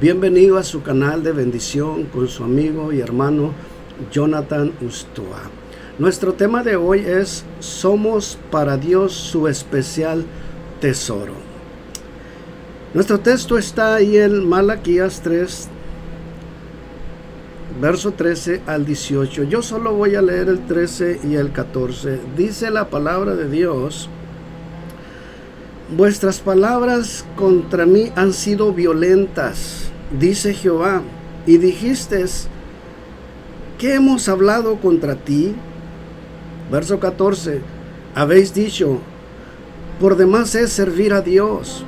Bienvenido a su canal de bendición con su amigo y hermano Jonathan Ustoa. Nuestro tema de hoy es: somos para Dios su especial tesoro. Nuestro texto está ahí en Malaquías 3, verso 13 al 18. Yo solo voy a leer el 13 y el 14. Dice la palabra de Dios: vuestras palabras contra mí han sido violentas, dice Jehová, y dijiste: ¿qué hemos hablado contra ti? Verso 14. Habéis dicho: por demás es servir a Dios.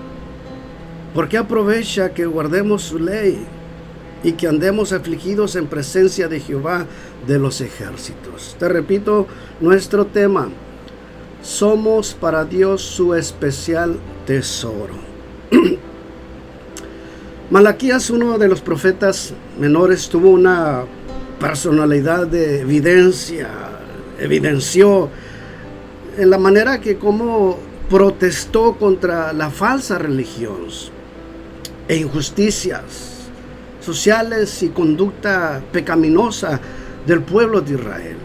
¿Por qué aprovecha que guardemos su ley y que andemos afligidos en presencia de Jehová de los ejércitos? Te repito, nuestro tema: somos para Dios su especial tesoro. Malaquías, uno de los profetas menores, tuvo una personalidad de evidenció en la manera que como protestó contra la falsa religión e injusticias sociales y conducta pecaminosa del pueblo de Israel.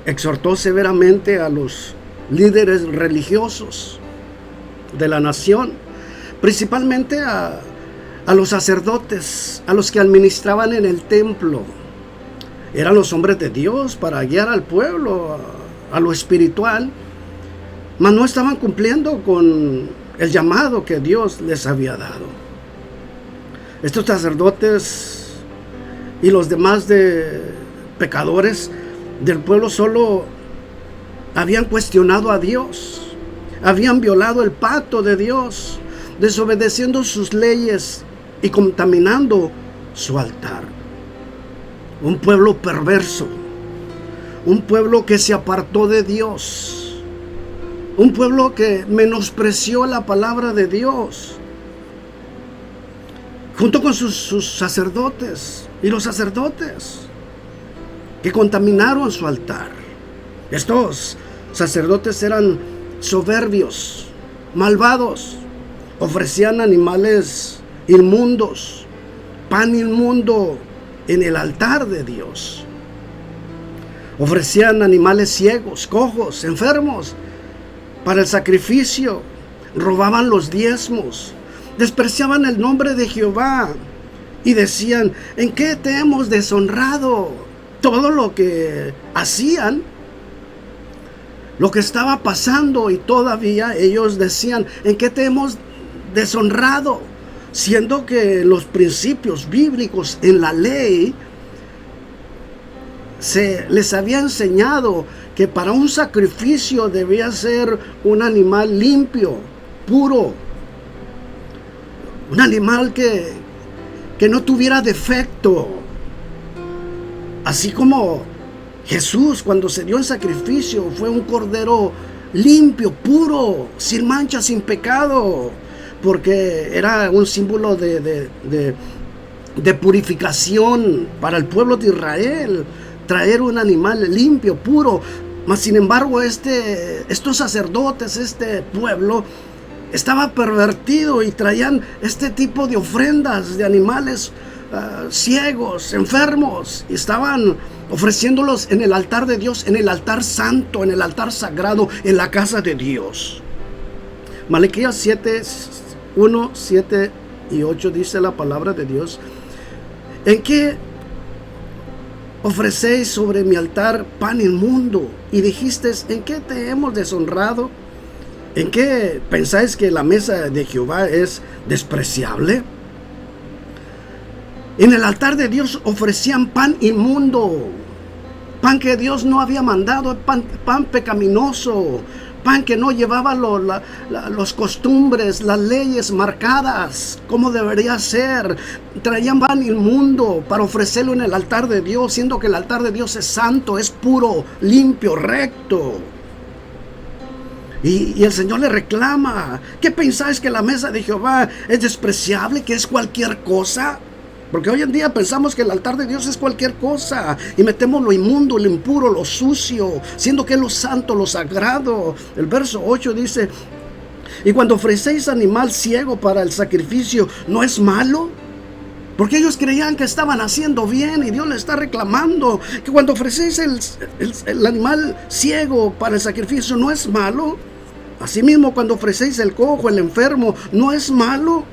Exhortó severamente a los líderes religiosos de la nación, principalmente a los sacerdotes, a los que administraban en el templo. Eran los hombres de Dios para guiar al pueblo a lo espiritual, mas no estaban cumpliendo con el llamado que Dios les había dado. Estos sacerdotes y los demás pecadores del pueblo solo habían cuestionado a Dios, habían violado el pacto de Dios, desobedeciendo sus leyes y contaminando su altar. Un pueblo perverso, un pueblo que se apartó de Dios, un pueblo que menospreció la palabra de Dios, junto con sus sacerdotes, y los sacerdotes que contaminaron su altar. Estos sacerdotes eran soberbios, malvados, ofrecían animales inmundos, pan inmundo en el altar de Dios. Ofrecían animales ciegos, cojos, enfermos para el sacrificio. Robaban los diezmos, despreciaban el nombre de Jehová y decían: ¿en qué te hemos deshonrado? Todo lo que hacían, lo que estaba pasando, y todavía ellos decían: ¿en qué te hemos deshonrado? Siendo que los principios bíblicos en la ley se les había enseñado que para un sacrificio debía ser un animal limpio, puro, un animal que no tuviera defecto. Así como Jesús, cuando se dio en sacrificio, fue un cordero limpio, puro, sin mancha, sin pecado, porque era un símbolo de purificación para el pueblo de Israel, traer un animal limpio, puro. Mas sin embargo, estos sacerdotes, este pueblo, estaba pervertido y traían este tipo de ofrendas de animales ciegos, enfermos, y estaban ofreciéndolos en el altar de Dios, en el altar santo, en el altar sagrado, en la casa de Dios. Malaquías 1, 7 y 8 dice la palabra de Dios: ¿en qué ofrecéis sobre mi altar pan inmundo? Y dijiste: ¿en qué te hemos deshonrado? ¿En qué pensáis que la mesa de Jehová es despreciable? En el altar de Dios ofrecían pan inmundo, pan que Dios no había mandado, pan pecaminoso, pan que no llevaba los costumbres, las leyes marcadas como debería ser. Traían pan inmundo para ofrecerlo en el altar de Dios, siendo que el altar de Dios es santo, es puro, limpio, recto. Y el Señor le reclama: ¿qué pensáis que la mesa de Jehová es despreciable, que es cualquier cosa? Porque hoy en día pensamos que el altar de Dios es cualquier cosa y metemos lo inmundo, lo impuro, lo sucio, siendo que es lo santo, lo sagrado. El verso 8 dice: Y cuando ofrecéis animal ciego para el sacrificio, ¿no es malo? Porque ellos creían que estaban haciendo bien y Dios le está reclamando que cuando ofrecéis el animal ciego para el sacrificio no es malo. Asimismo, cuando ofrecéis el cojo, el enfermo, no es malo.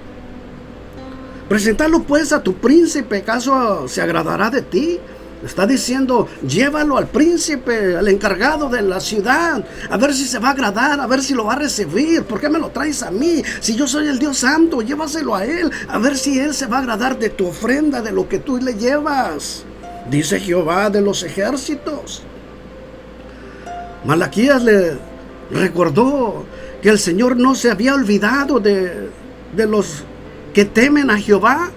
Presentarlo pues a tu príncipe, ¿acaso se agradará de ti? Está diciendo, llévalo al príncipe, al encargado de la ciudad, a ver si se va a agradar, a ver si lo va a recibir. ¿Por qué me lo traes a mí? Si yo soy el Dios Santo, llévaselo a él, a ver si él se va a agradar de tu ofrenda, de lo que tú le llevas. Dice Jehová de los ejércitos. Malaquías le recordó que el Señor no se había olvidado de los que temen a Jehová,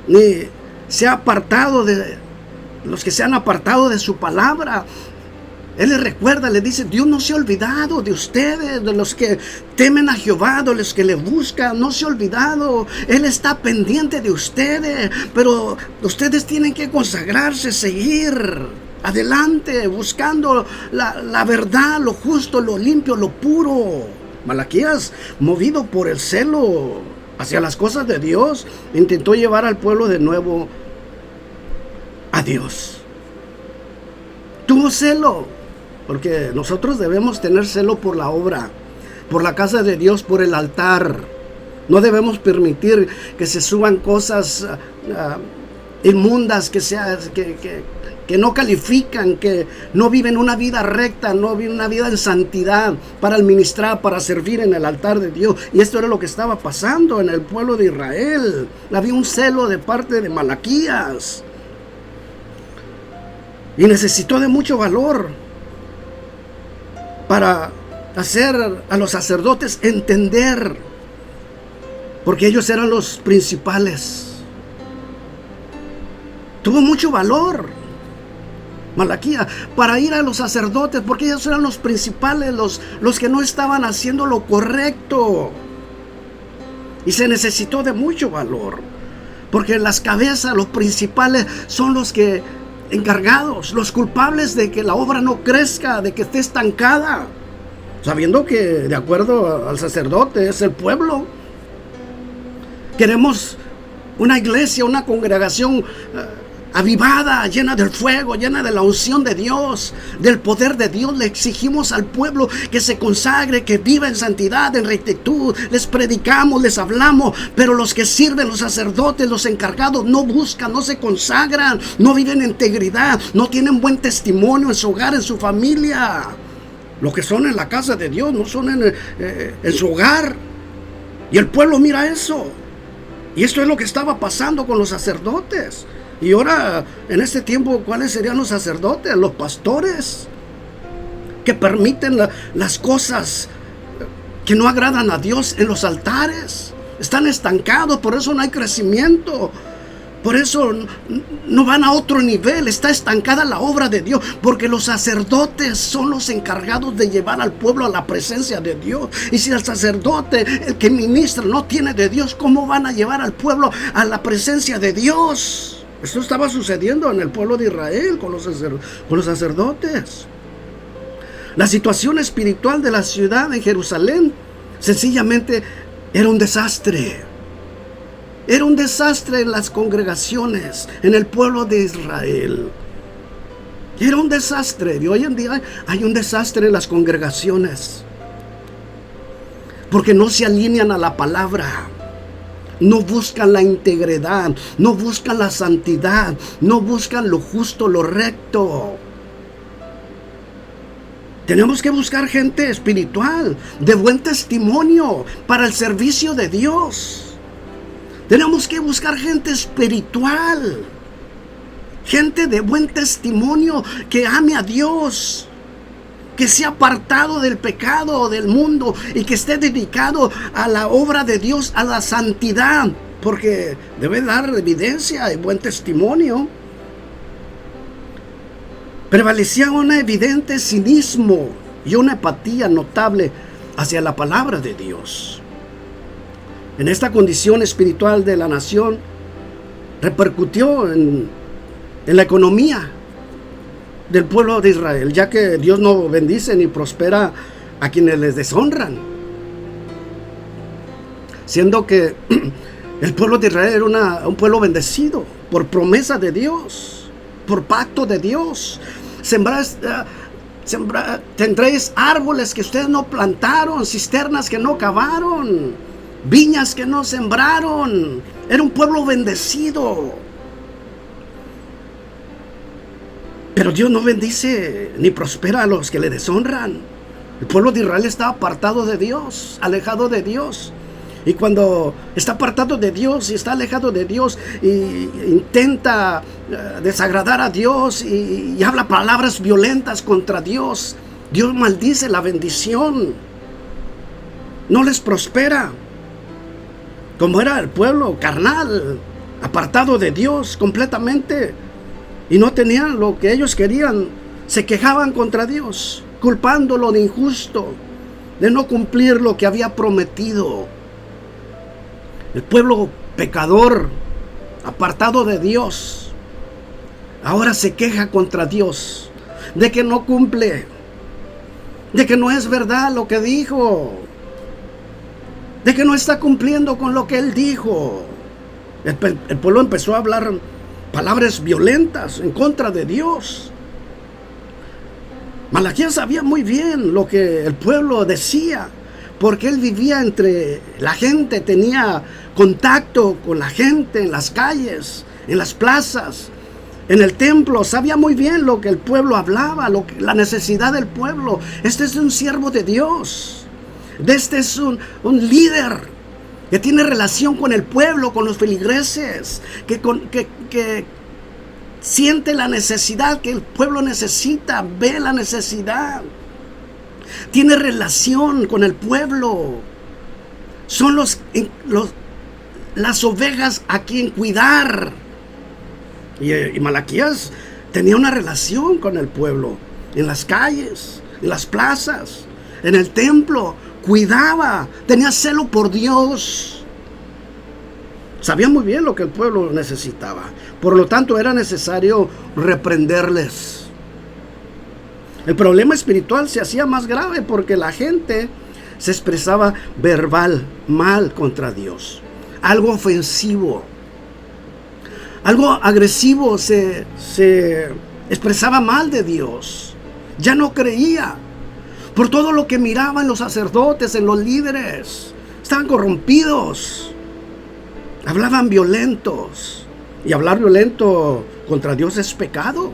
ni se ha apartado de los que se han apartado de su palabra. Él les recuerda, le dice, Dios no se ha olvidado de ustedes, de los que temen a Jehová, de los que le buscan, no se ha olvidado. Él está pendiente de ustedes, pero ustedes tienen que consagrarse, seguir adelante, buscando la verdad, lo justo, lo limpio, lo puro. Malaquías, movido por el celo hacia las cosas de Dios, intentó llevar al pueblo de nuevo a Dios. Tuvo celo, porque nosotros debemos tener celo por la obra, por la casa de Dios, por el altar. No debemos permitir que se suban cosas inmundas, que no califican, que no viven una vida recta, no viven una vida en santidad para administrar, para servir en el altar de Dios. Y esto era lo que estaba pasando en el pueblo de Israel. Había un celo de parte de Malaquías. Y necesitó de mucho valor para hacer a los sacerdotes entender, porque ellos eran los principales. Tuvo mucho valor Malaquías para ir a los sacerdotes, porque ellos eran los principales, los que no estaban haciendo lo correcto. Y se necesitó de mucho valor, porque las cabezas, los principales, son los que encargados, los culpables de que la obra no crezca, de que esté estancada, sabiendo que de acuerdo al sacerdote es el pueblo. Queremos una iglesia, una congregación avivada, llena del fuego, llena de la unción de Dios, del poder de Dios. Le exigimos al pueblo que se consagre, que viva en santidad, en rectitud. Les predicamos, les hablamos, pero los que sirven, los sacerdotes, los encargados, no buscan, no se consagran, no viven en integridad, no tienen buen testimonio en su hogar, en su familia. Lo que son en la casa de Dios no son en su hogar. Y el pueblo mira eso. Y esto es lo que estaba pasando con los sacerdotes. Y ahora, en este tiempo, ¿cuáles serían los sacerdotes? Los pastores, que permiten las cosas que no agradan a Dios en los altares. Están estancados, por eso no hay crecimiento. Por eso no van a otro nivel, está estancada la obra de Dios, porque los sacerdotes son los encargados de llevar al pueblo a la presencia de Dios. Y si el sacerdote, el que ministra, no tiene de Dios, ¿cómo van a llevar al pueblo a la presencia de Dios? Esto estaba sucediendo en el pueblo de Israel con los sacerdotes. La situación espiritual de la ciudad de Jerusalén sencillamente era un desastre. Era un desastre en las congregaciones, en el pueblo de Israel. Era un desastre. Y hoy en día hay un desastre en las congregaciones, porque no se alinean a la palabra. No buscan la integridad, no buscan la santidad, no buscan lo justo, lo recto. Tenemos que buscar gente espiritual, de buen testimonio, para el servicio de Dios. Tenemos que buscar gente espiritual, gente de buen testimonio, que ame a Dios, que sea apartado del pecado, del mundo, y que esté dedicado a la obra de Dios, a la santidad, porque debe dar evidencia y buen testimonio. Prevalecía un evidente cinismo y una apatía notable hacia la palabra de Dios. En esta condición espiritual de la nación repercutió en la economía del pueblo de Israel, ya que Dios no bendice ni prospera a quienes les deshonran, siendo que El pueblo de Israel era un pueblo bendecido por promesa de Dios, por pacto de Dios. Tendréis árboles que ustedes no plantaron, cisternas que no cavaron, viñas que no sembraron. Era un pueblo bendecido. Pero Dios no bendice ni prospera a los que le deshonran. El pueblo de Israel está apartado de Dios, alejado de Dios. Y cuando está apartado de Dios y está alejado de Dios y intenta desagradar a Dios y habla palabras violentas contra Dios, Dios maldice la bendición. No les prospera. Como era el pueblo carnal, apartado de Dios completamente, y no tenían lo que ellos querían, se quejaban contra Dios, culpándolo de injusto, de no cumplir lo que había prometido. El pueblo pecador, apartado de Dios, ahora se queja contra Dios, de que no cumple, de que no es verdad lo que dijo, de que no está cumpliendo con lo que él dijo. El pueblo empezó a hablar palabras violentas en contra de Dios. Malaquías sabía muy bien lo que el pueblo decía, porque él vivía entre la gente, tenía contacto con la gente en las calles, en las plazas, en el templo. Sabía muy bien lo que el pueblo hablaba, la necesidad del pueblo. Este es un siervo de Dios. Este es un líder que tiene relación con el pueblo, con los feligreses, que siente la necesidad que el pueblo necesita, ve la necesidad. Tiene relación con el pueblo. Son las ovejas a quien cuidar. Y Malaquías tenía una relación con el pueblo. En las calles, en las plazas, en el templo. Cuidaba, tenía celo por Dios. Sabía muy bien lo que el pueblo necesitaba. Por lo tanto, era necesario reprenderles. El problema espiritual se hacía más grave porque la gente se expresaba mal contra Dios. Algo ofensivo, algo agresivo, se expresaba mal de Dios. Ya no creía por todo lo que miraban los sacerdotes, en los líderes. Estaban corrompidos, hablaban violentos. Y hablar violento contra Dios es pecado.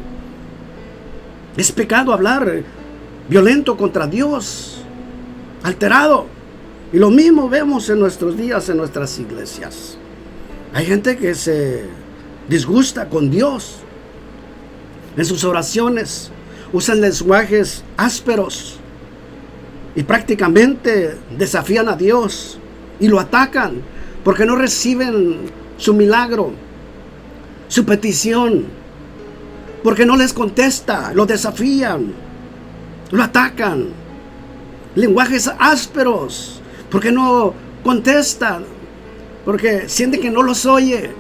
Es pecado hablar violento contra Dios, alterado. Y lo mismo vemos en nuestros días, en nuestras iglesias. Hay gente que se disgusta con Dios. En sus oraciones usan lenguajes ásperos y prácticamente desafían a Dios y lo atacan porque no reciben su milagro, su petición. Porque no les contesta, lo desafían, lo atacan. Lenguajes ásperos, porque no contestan, porque sienten que no los oye.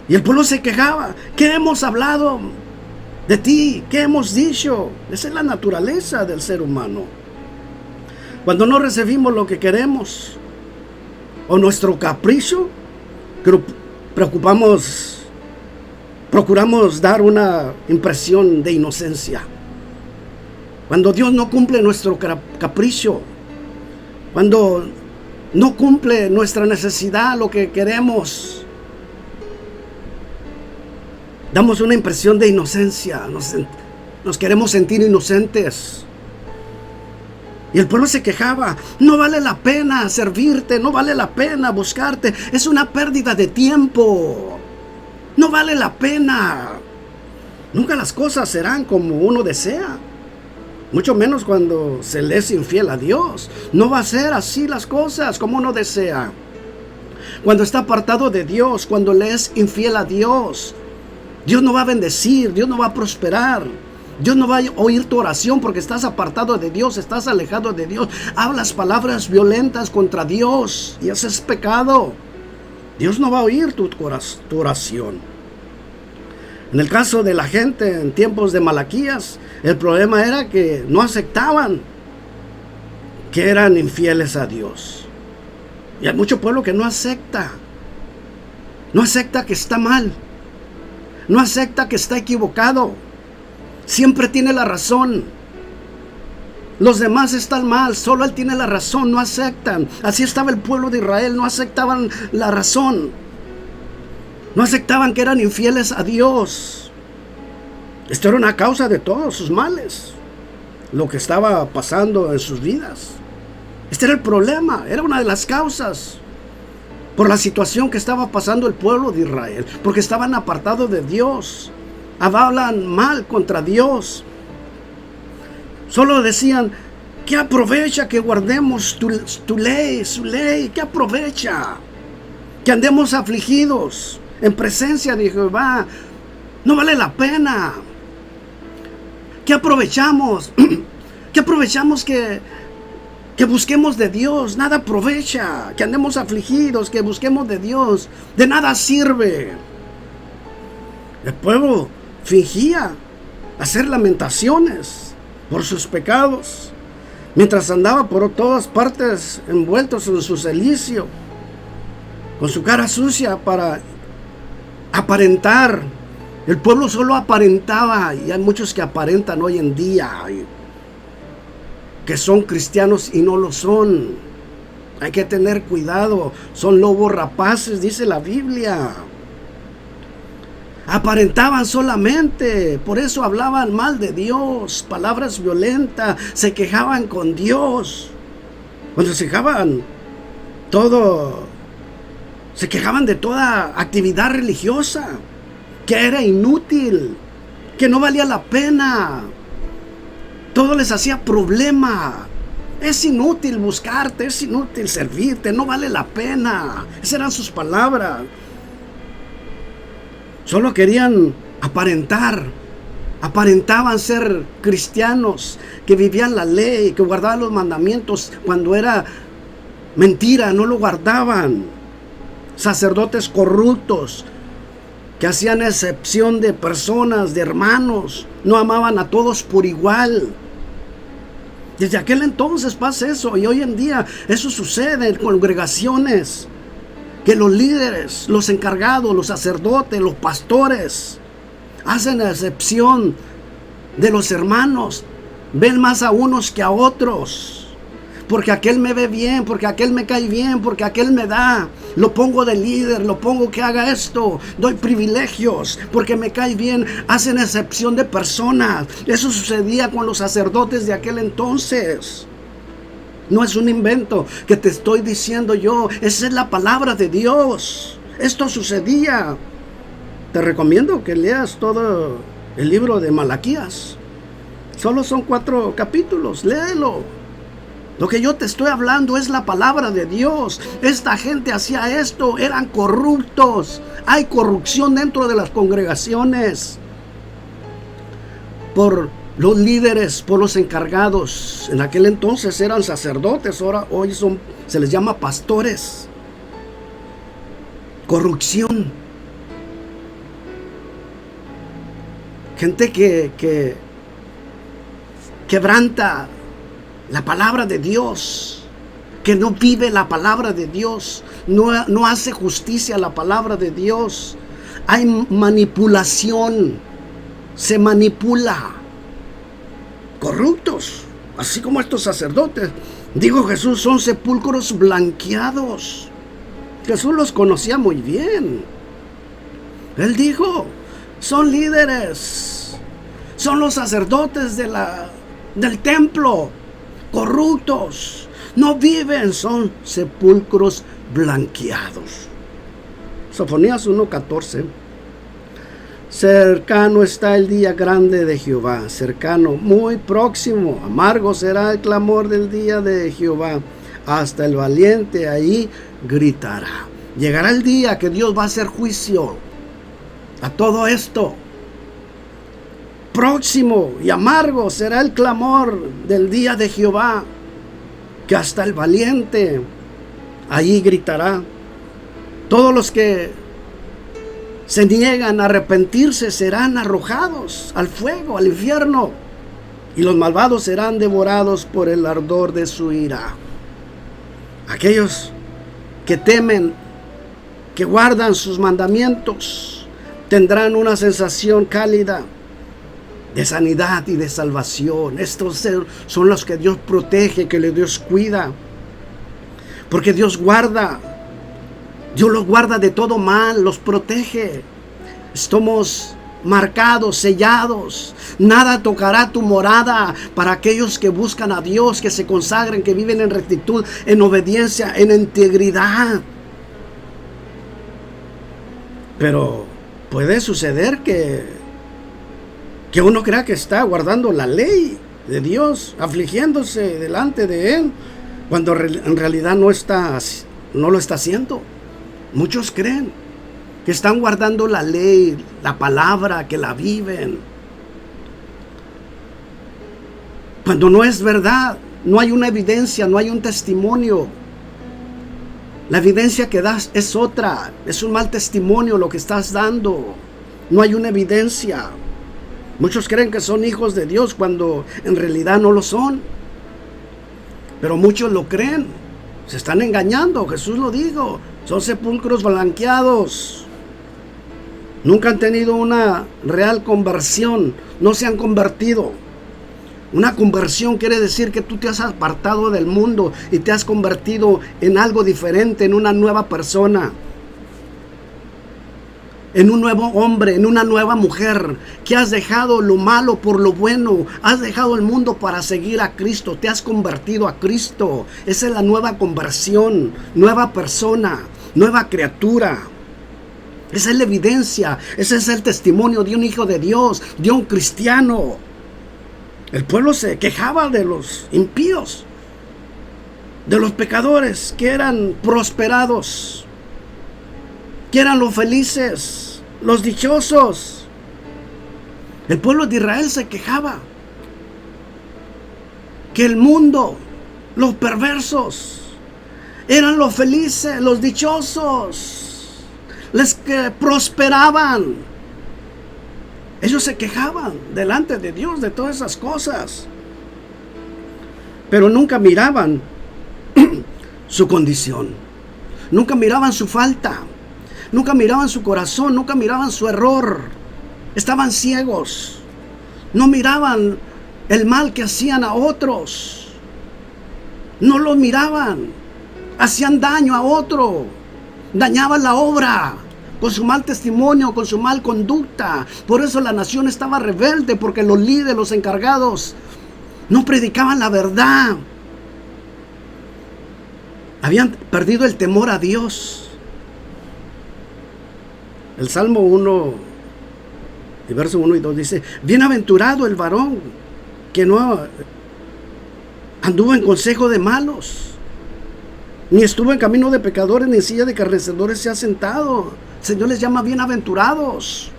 Y el pueblo se quejaba. ¿Qué hemos hablado de ti? ¿Qué hemos dicho? Esa es la naturaleza del ser humano. Cuando no recibimos lo que queremos, o nuestro capricho, procuramos dar una impresión de inocencia. Cuando Dios no cumple nuestro capricho, cuando no cumple nuestra necesidad, lo que queremos, damos una impresión de inocencia, nos queremos sentir inocentes. Y el pueblo se quejaba: no vale la pena servirte, no vale la pena buscarte, es una pérdida de tiempo. No vale la pena. Nunca las cosas serán como uno desea. Mucho menos cuando se le es infiel a Dios. No va a ser así las cosas como uno desea. Cuando está apartado de Dios, cuando le es infiel a Dios, Dios no va a bendecir, Dios no va a prosperar. Dios no va a oír tu oración porque estás apartado de Dios, estás alejado de Dios. Hablas palabras violentas contra Dios y eso es pecado. Dios no va a oír tu oración. En el caso de la gente en tiempos de Malaquías, el problema era que no aceptaban que eran infieles a Dios. Y hay mucho pueblo que no acepta. No acepta que está mal. No acepta que está equivocado. Siempre tiene la razón. Los demás están mal, solo él tiene la razón, no aceptan. Así estaba el pueblo de Israel, no aceptaban la razón. No aceptaban que eran infieles a Dios. Esto era una causa de todos sus males, lo que estaba pasando en sus vidas. Este era el problema, era una de las causas por la situación que estaba pasando el pueblo de Israel, porque estaban apartados de Dios, hablaban mal contra Dios. Solo decían, ¿qué aprovecha que guardemos tu ley, su ley? ¿Qué aprovecha? Que andemos afligidos en presencia de Jehová. No vale la pena. ¿Qué aprovechamos? ¿Qué aprovechamos que busquemos de Dios? Nada aprovecha. Que andemos afligidos, que busquemos de Dios. De nada sirve. El pueblo fingía hacer lamentaciones por sus pecados, mientras andaba por todas partes envueltos en su cilicio, con su cara sucia para aparentar. El pueblo solo aparentaba, y hay muchos que aparentan hoy en día que son cristianos y no lo son. Hay que tener cuidado, son lobos rapaces, dice la Biblia. Aparentaban solamente, por eso hablaban mal de Dios, palabras violentas, se quejaban con Dios. Cuando se quejaban se quejaban de toda actividad religiosa, que era inútil, que no valía la pena. Todo les hacía problema. Es inútil buscarte, es inútil servirte, no vale la pena. Esas eran sus palabras. Solo querían aparentar. Aparentaban ser cristianos, que vivían la ley, que guardaban los mandamientos, cuando era mentira, no lo guardaban. Sacerdotes corruptos, que hacían excepción de personas, de hermanos, no amaban a todos por igual. Desde aquel entonces pasa eso, y hoy en día eso sucede en congregaciones, que los líderes, los encargados, los sacerdotes, los pastores hacen excepción de los hermanos, ven más a unos que a otros, porque aquel me ve bien, porque aquel me cae bien, porque aquel me da, lo pongo de líder, lo pongo que haga esto, doy privilegios, porque me cae bien, hacen excepción de personas. Eso sucedía con los sacerdotes de aquel entonces. No es un invento que te estoy diciendo yo, esa es la palabra de Dios. Esto sucedía. Te recomiendo que leas todo el libro de Malaquías. Solo son 4 capítulos, léelo. Lo que yo te estoy hablando es la palabra de Dios. Esta gente hacía esto, eran corruptos. Hay corrupción dentro de las congregaciones. Por los líderes, por los encargados. En aquel entonces eran sacerdotes, hoy se les llama pastores. Corrupción. Gente que quebranta la palabra de Dios, que no vive la palabra de Dios, no hace justicia a la palabra de Dios. Hay manipulación, se manipula. Corruptos, así como estos sacerdotes. Dijo Jesús, son sepulcros blanqueados. Jesús los conocía muy bien. Él dijo, son líderes, son los sacerdotes del templo, corruptos, no viven, son sepulcros blanqueados. Sofonías 1:14. Cercano está el día grande de Jehová, cercano, muy próximo, amargo será el clamor del día de Jehová, hasta el valiente ahí gritará. Llegará el día que Dios va a hacer juicio a todo esto. Próximo y amargo será el clamor del día de Jehová, que hasta el valiente ahí gritará. Todos los que se niegan a arrepentirse serán arrojados al fuego, al infierno, y los malvados serán devorados por el ardor de su ira. Aquellos que temen, que guardan sus mandamientos, tendrán una sensación cálida de sanidad y de salvación. Estos son los que Dios protege, que Dios cuida. Porque Dios guarda. Dios los guarda de todo mal, los protege. Estamos marcados, sellados. Nada tocará tu morada para aquellos que buscan a Dios, que se consagren, que viven en rectitud, en obediencia, en integridad. Pero puede suceder que uno crea que está guardando la ley de Dios, afligiéndose delante de Él, cuando en realidad no lo está haciendo. Muchos creen que están guardando la ley, la palabra, que la viven, cuando no es verdad. No hay una evidencia, no hay un testimonio. La evidencia que das es otra, es un mal testimonio lo que estás dando. No hay una evidencia. Muchos creen que son hijos de Dios cuando en realidad no lo son. Pero muchos lo creen. Se están engañando. Jesús lo dijo. Son sepulcros blanqueados. Nunca han tenido una real conversión. No se han convertido. Una conversión quiere decir que tú te has apartado del mundo y te has convertido en algo diferente, en una nueva persona, en un nuevo hombre, en una nueva mujer, que has dejado lo malo por lo bueno, has dejado el mundo para seguir a Cristo, te has convertido a Cristo. Esa es la nueva conversión, nueva persona, nueva criatura. Esa es la evidencia, ese es el testimonio de un hijo de Dios, de un cristiano. El pueblo se quejaba de los impíos, de los pecadores que eran prosperados, que eran los felices, los dichosos. El pueblo de Israel se quejaba que el mundo, los perversos, eran los felices, los dichosos, los que prosperaban. Ellos se quejaban delante de Dios de todas esas cosas, pero nunca miraban su condición, nunca miraban su falta, nunca miraban su corazón, nunca miraban su error. Estaban ciegos, no miraban el mal que hacían a otros, no lo miraban, hacían daño a otro, dañaban la obra con su mal testimonio, con su mal conducta. Por eso la nación estaba rebelde, porque los líderes, los encargados, no predicaban la verdad. Habían perdido el temor a Dios. El Salmo 1, el verso 1 y 2 dice: bienaventurado el varón que no anduvo en consejo de malos, ni estuvo en camino de pecadores, ni en silla de escarnecedores se ha sentado. El Señor les llama bienaventurados.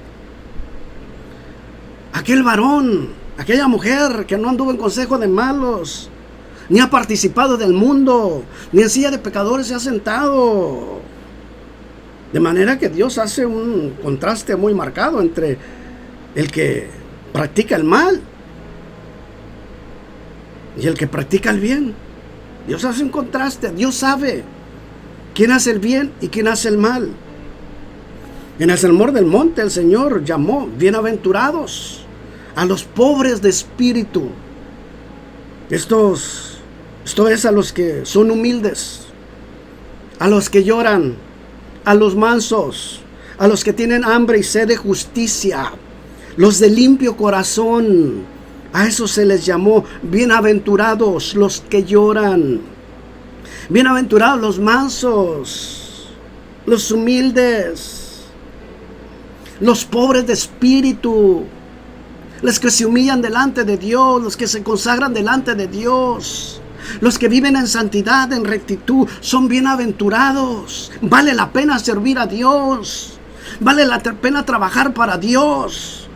Aquel varón, aquella mujer que no anduvo en consejo de malos, ni ha participado del mundo, ni en silla de pecadores se ha sentado. De manera que Dios hace un contraste muy marcado entre el que practica el mal y el que practica el bien. Dios hace un contraste. Dios sabe quién hace el bien y quién hace el mal. En el Sermón del Monte el Señor llamó bienaventurados a los pobres de espíritu. Esto es a los que son humildes, a los que lloran, a los mansos, a los que tienen hambre y sed de justicia, los de limpio corazón. A esos se les llamó bienaventurados los que lloran. Bienaventurados los mansos, los humildes, los pobres de espíritu, los que se humillan delante de Dios, los que se consagran delante de Dios, los que viven en santidad, en rectitud, son bienaventurados. Vale la pena servir a Dios, vale la pena trabajar para Dios.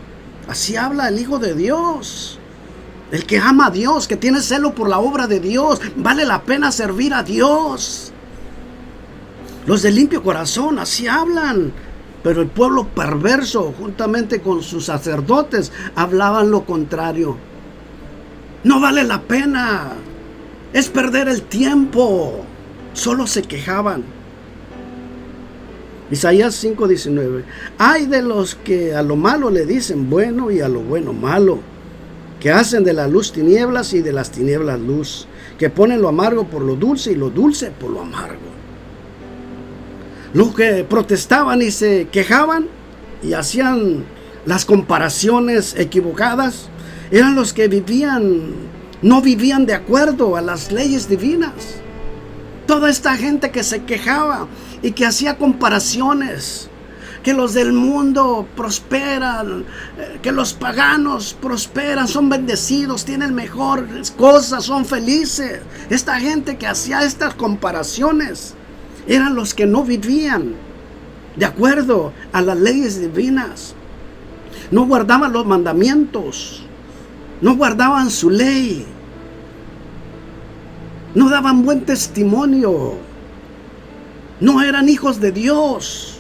Así habla el Hijo de Dios, el que ama a Dios, que tiene celo por la obra de Dios. Vale la pena servir a Dios. Los de limpio corazón, así hablan. Pero el pueblo perverso, juntamente con sus sacerdotes, hablaban lo contrario. No vale la pena, es perder el tiempo. Solo se quejaban. Isaías 5:19. Hay de los que a lo malo le dicen bueno y a lo bueno malo, que hacen de la luz tinieblas y de las tinieblas luz, que ponen lo amargo por lo dulce y lo dulce por lo amargo. Los que protestaban y se quejaban y hacían las comparaciones equivocadas eran los que no vivían de acuerdo a las leyes divinas. Toda esta gente que se quejaba y que hacía comparaciones, que los del mundo prosperan, que los paganos prosperan, son bendecidos, tienen mejores cosas, son felices. Esta gente que hacía estas comparaciones eran los que no vivían de acuerdo a las leyes divinas. No guardaban los mandamientos, no guardaban su ley, no daban buen testimonio, no eran hijos de Dios,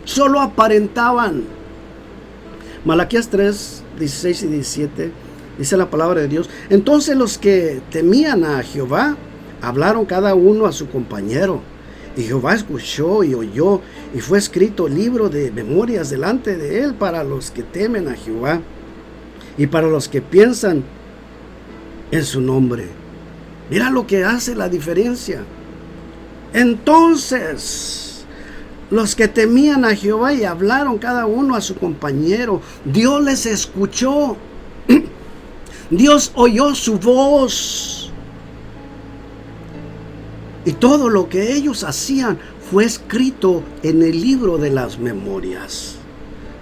solo aparentaban. Malaquías 3, 16 y 17 dice la palabra de Dios: entonces los que temían a Jehová hablaron cada uno a su compañero, y Jehová escuchó y oyó, y fue escrito libro de memorias delante de él para los que temen a Jehová y para los que piensan en su nombre. Mira lo que hace la diferencia. Entonces los que temían a Jehová y hablaron cada uno a su compañero, Dios les escuchó. Dios oyó su voz. Y todo lo que ellos hacían fue escrito en el libro de las memorias.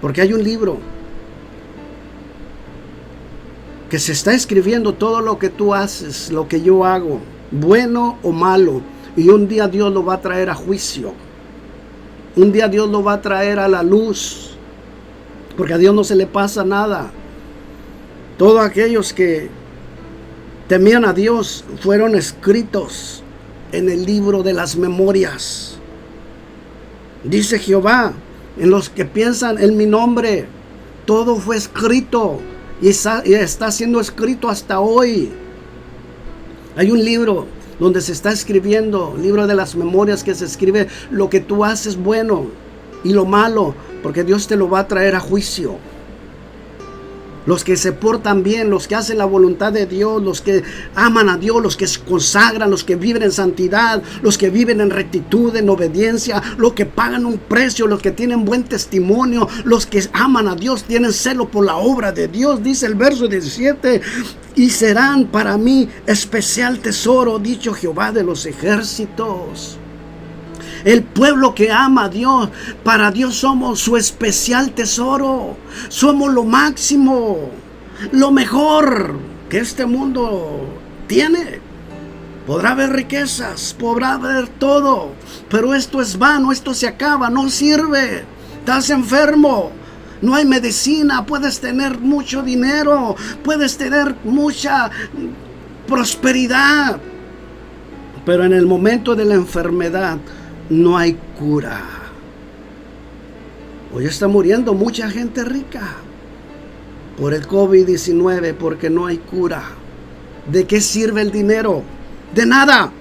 Porque hay un libro que se está escribiendo todo lo que tú haces, lo que yo hago, bueno o malo. Y un día Dios lo va a traer a juicio. Un día Dios lo va a traer a la luz. Porque a Dios no se le pasa nada. Todos aquellos que temían a Dios fueron escritos en el libro de las memorias. Dice Jehová: en los que piensan en mi nombre, todo fue escrito y está siendo escrito hasta hoy. Hay un libro donde se está escribiendo, libro de las memorias, que se escribe lo que tú haces bueno y lo malo, porque Dios te lo va a traer a juicio. Los que se portan bien, los que hacen la voluntad de Dios, los que aman a Dios, los que se consagran, los que viven en santidad, los que viven en rectitud, en obediencia, los que pagan un precio, los que tienen buen testimonio, los que aman a Dios, tienen celo por la obra de Dios. Dice el verso 17: y serán para mí especial tesoro, dicho Jehová de los ejércitos. El pueblo que ama a Dios, para Dios somos su especial tesoro. Somos lo máximo, lo mejor que este mundo tiene. Podrá haber riquezas, podrá haber todo, pero esto es vano, esto se acaba, no sirve. Estás enfermo, no hay medicina. Puedes tener mucho dinero, puedes tener mucha prosperidad, pero en el momento de la enfermedad no hay cura. Hoy está muriendo mucha gente rica por el COVID-19 porque no hay cura. ¿De qué sirve el dinero? De nada.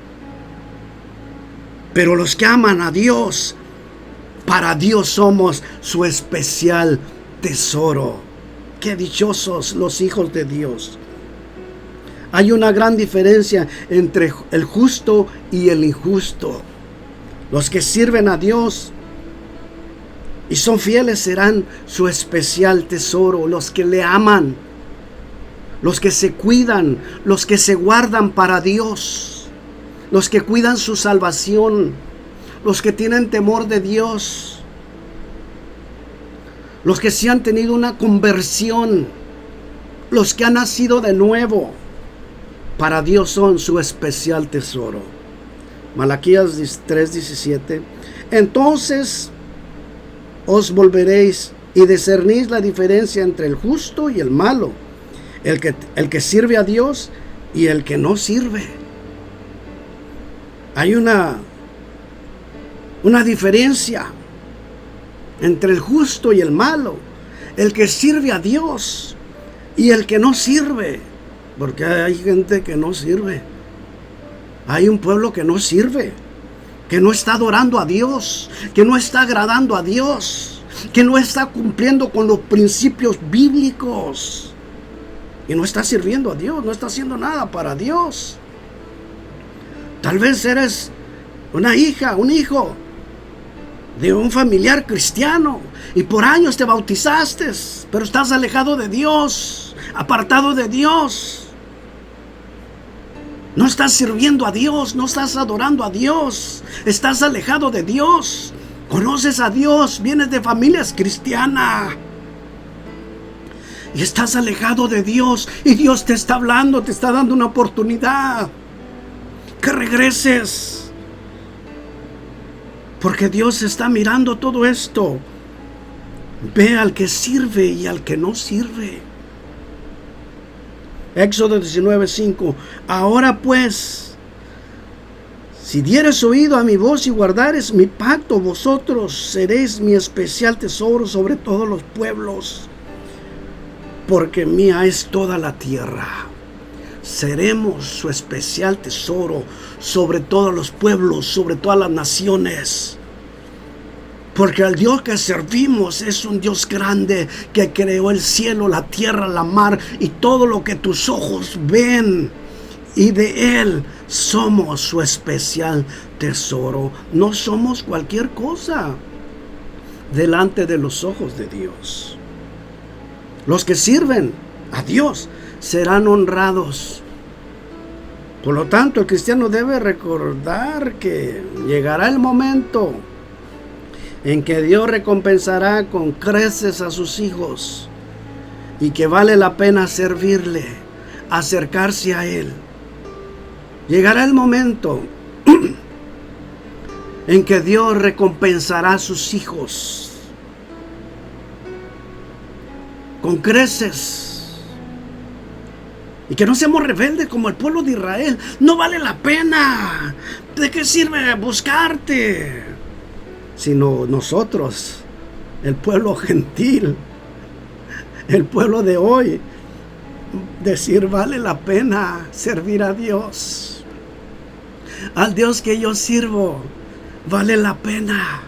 Pero los que aman a Dios, para Dios somos su especial tesoro. Qué dichosos los hijos de Dios. Hay una gran diferencia entre el justo y el injusto. Los que sirven a Dios y son fieles serán su especial tesoro. Los que le aman, los que se cuidan, los que se guardan para Dios, los que cuidan su salvación, los que tienen temor de Dios, los que sí han tenido una conversión, los que han nacido de nuevo, para Dios son su especial tesoro. Malaquías 3:17. Entonces os volveréis y discernís la diferencia entre el justo y el malo, el que sirve a Dios y el que no sirve. Hay una diferencia entre el justo y el malo, el que sirve a Dios y el que no sirve, porque hay gente que no sirve. Hay un pueblo que no sirve. que no está adorando a Dios, que no está agradando a Dios, que no está cumpliendo con los principios bíblicos y no está sirviendo a Dios, no está haciendo nada para Dios. Tal vez eres una hija, un hijo de un familiar cristiano y por años te bautizaste, pero estás alejado de Dios, apartado de Dios. No estás sirviendo a Dios, no estás adorando a Dios, estás alejado de Dios. Conoces a Dios, vienes de familias cristianas y estás alejado de Dios, y Dios te está hablando, te está dando una oportunidad que regreses, porque Dios está mirando todo esto. Ve al que sirve y al que no sirve. Éxodo 19:5. Ahora pues, si dieres oído a mi voz y guardares mi pacto, vosotros seréis mi especial tesoro sobre todos los pueblos, porque mía es toda la tierra. Seremos su especial tesoro sobre todos los pueblos, sobre todas las naciones. Porque el Dios que servimos es un Dios grande, que creó el cielo, la tierra, la mar y todo lo que tus ojos ven. Y de Él somos su especial tesoro. No somos cualquier cosa delante de los ojos de Dios. Los que sirven a Dios serán honrados. Por lo tanto, el cristiano debe recordar que llegará el momento en que Dios recompensará con creces a sus hijos y que vale la pena servirle, acercarse a Él. Llegará el momento en que Dios recompensará a sus hijos con creces, y que no seamos rebeldes como el pueblo de Israel. No vale la pena. ¿De qué sirve buscarte? Sino nosotros, el pueblo gentil, el pueblo de hoy, decir vale la pena servir a Dios. Al Dios que yo sirvo, vale la pena.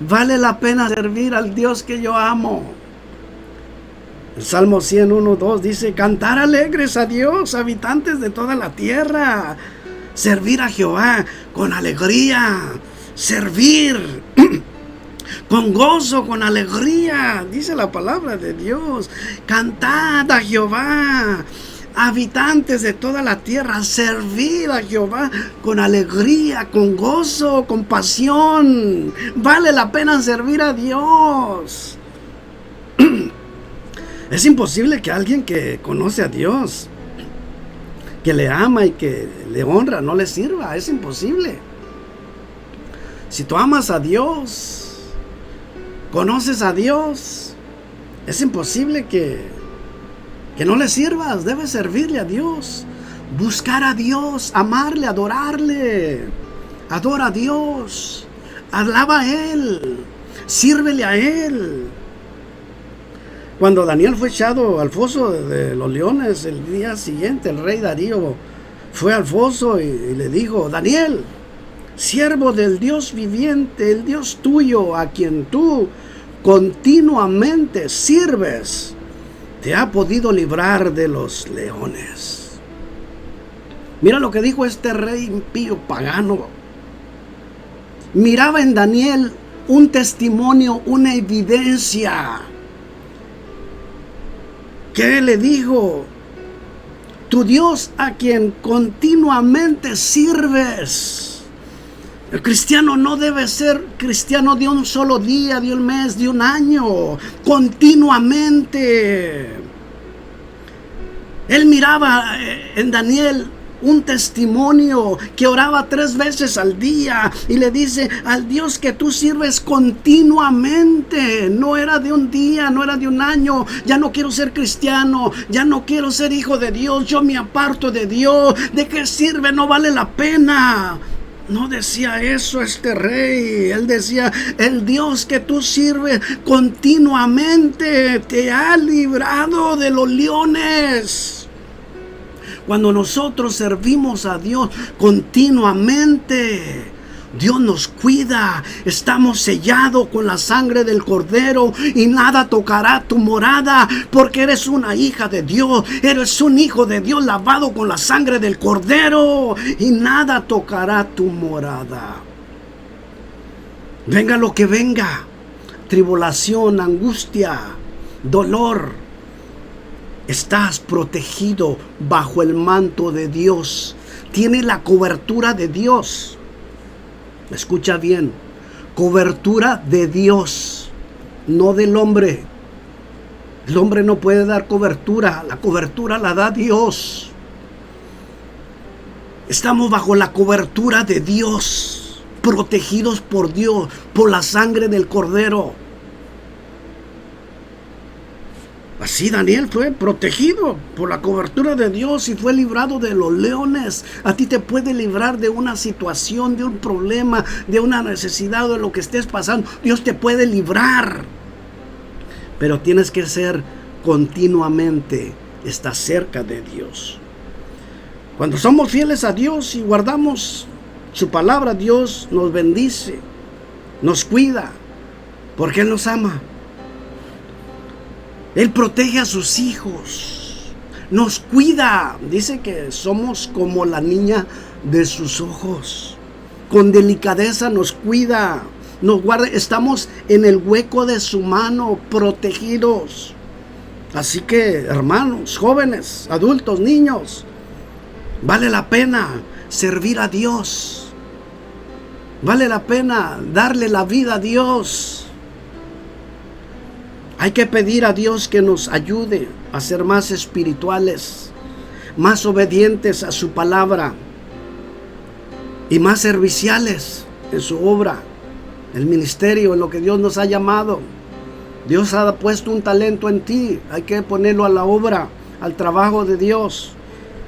Vale la pena servir al Dios que yo amo. El Salmo 101:2 dice: cantar alegres a Dios, habitantes de toda la tierra. Servir a Jehová con alegría. Servir con gozo, con alegría. Dice la palabra de Dios. Cantad a Jehová, habitantes de toda la tierra. Servir a Jehová con alegría, con gozo, con pasión. Vale la pena servir a Dios. Es imposible que alguien que conoce a Dios, que le ama y que le honra, no le sirva. Es imposible. Si tú amas a Dios, conoces a Dios, es imposible que no le sirvas. Debes servirle a Dios, buscar a Dios, amarle, adorarle. Adora a Dios, alaba a Él, sírvele a Él. Cuando Daniel fue echado al foso de los leones, el día siguiente el rey Darío fue al foso y le dijo: Daniel, siervo del Dios viviente, el Dios tuyo, a quien tú continuamente sirves, te ha podido librar de los leones. Mira lo que dijo este rey impío pagano. Miraba en Daniel un testimonio, una evidencia. ¿Qué le dijo? Tu Dios, a quien continuamente sirves. El cristiano no debe ser cristiano de un solo día, de un mes, de un año. Continuamente. Él miraba en Daniel un testimonio, que oraba 3 veces al día, y le dice: al Dios que tú sirves continuamente. No era de un día, no era de un año. Ya no quiero ser cristiano, ya no quiero ser hijo de Dios, yo me aparto de Dios. ¿De qué sirve? No vale la pena. No decía eso este rey. Él decía: el Dios que tú sirves continuamente te ha librado de los leones. Cuando nosotros servimos a Dios continuamente, Dios nos cuida. Estamos sellados con la sangre del Cordero y nada tocará tu morada, porque eres una hija de Dios. Eres un hijo de Dios lavado con la sangre del Cordero y nada tocará tu morada. Venga lo que venga, tribulación, angustia, dolor, estás protegido bajo el manto de Dios. Tienes la cobertura de Dios. Escucha bien, cobertura de Dios, no del hombre. El hombre no puede dar cobertura, la cobertura la da Dios. Estamos bajo la cobertura de Dios, protegidos por Dios, por la sangre del Cordero. Así Daniel fue protegido por la cobertura de Dios y fue librado de los leones. A ti te puede librar de una situación, de un problema, de una necesidad, de lo que estés pasando. Dios te puede librar. Pero tienes que ser continuamente, estar cerca de Dios. Cuando somos fieles a Dios y guardamos su palabra, Dios nos bendice, nos cuida, porque Él nos ama. Él protege a sus hijos, nos cuida. Dice que somos como la niña de sus ojos. Con delicadeza nos cuida, nos guarda. Estamos en el hueco de su mano, protegidos. Así que, hermanos, jóvenes, adultos, niños, vale la pena servir a Dios. Vale la pena darle la vida a Dios. Hay que pedir a Dios que nos ayude a ser más espirituales, más obedientes a su palabra y más serviciales en su obra, el ministerio, en lo que Dios nos ha llamado. Dios ha puesto un talento en ti, hay que ponerlo a la obra, al trabajo de Dios.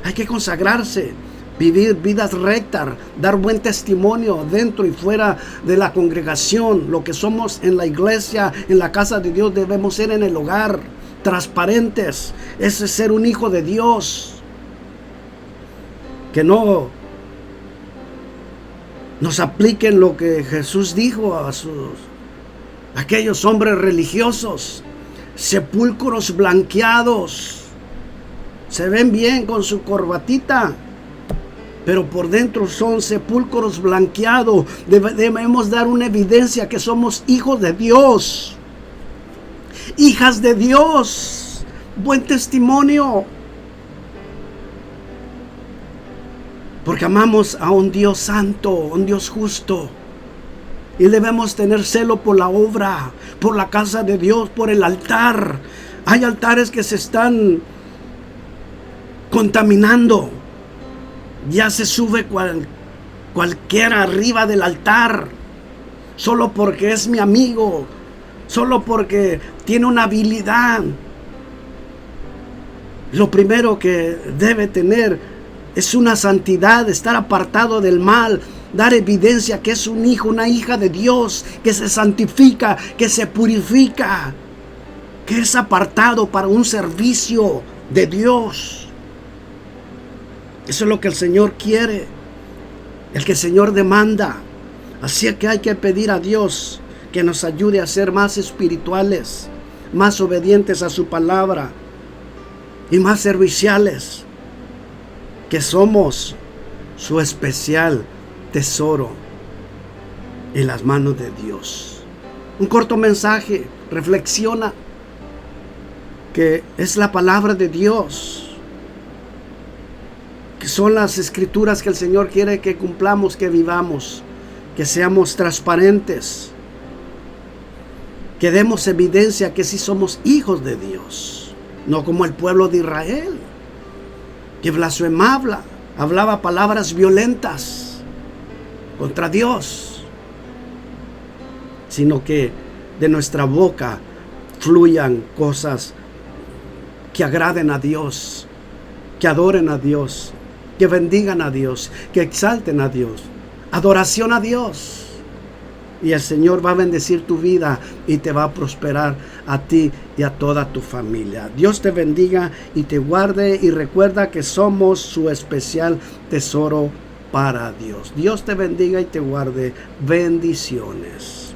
Hay que consagrarse, vivir vidas rectas, dar buen testimonio dentro y fuera de la congregación. Lo que somos en la iglesia, en la casa de Dios, debemos ser en el hogar, transparentes. Ese es ser un hijo de Dios. Que no nos apliquen lo que Jesús dijo a aquellos hombres religiosos, sepulcros blanqueados. Se ven bien con su corbatita, pero por dentro son sepulcros blanqueados. Debemos dar una evidencia que somos hijos de Dios, hijas de Dios. Buen testimonio, porque amamos a un Dios santo, un Dios justo, y debemos tener celo por la obra, por la casa de Dios, por el altar. Hay altares que se están contaminando. Ya se sube cualquiera arriba del altar, solo porque es mi amigo, solo porque tiene una habilidad. Lo primero que debe tener es una santidad, estar apartado del mal, dar evidencia que es un hijo, una hija de Dios, que se santifica, que se purifica, que es apartado para un servicio de Dios. Eso es lo que el Señor quiere, el que el Señor demanda. Así que hay que pedir a Dios que nos ayude a ser más espirituales, más obedientes a su palabra y más serviciales, que somos su especial tesoro en las manos de Dios. Un corto mensaje, reflexiona que es la palabra de Dios, que son las escrituras que el Señor quiere que cumplamos, que vivamos, que seamos transparentes, que demos evidencia que sí somos hijos de Dios, no como el pueblo de Israel, que blasfemaba, hablaba palabras violentas contra Dios, sino que de nuestra boca fluyan cosas que agraden a Dios, que adoren a Dios, que bendigan a Dios, que exalten a Dios. Adoración a Dios. Y el Señor va a bendecir tu vida y te va a prosperar a ti y a toda tu familia. Dios te bendiga y te guarde, y recuerda que somos su especial tesoro para Dios. Dios te bendiga y te guarde. Bendiciones.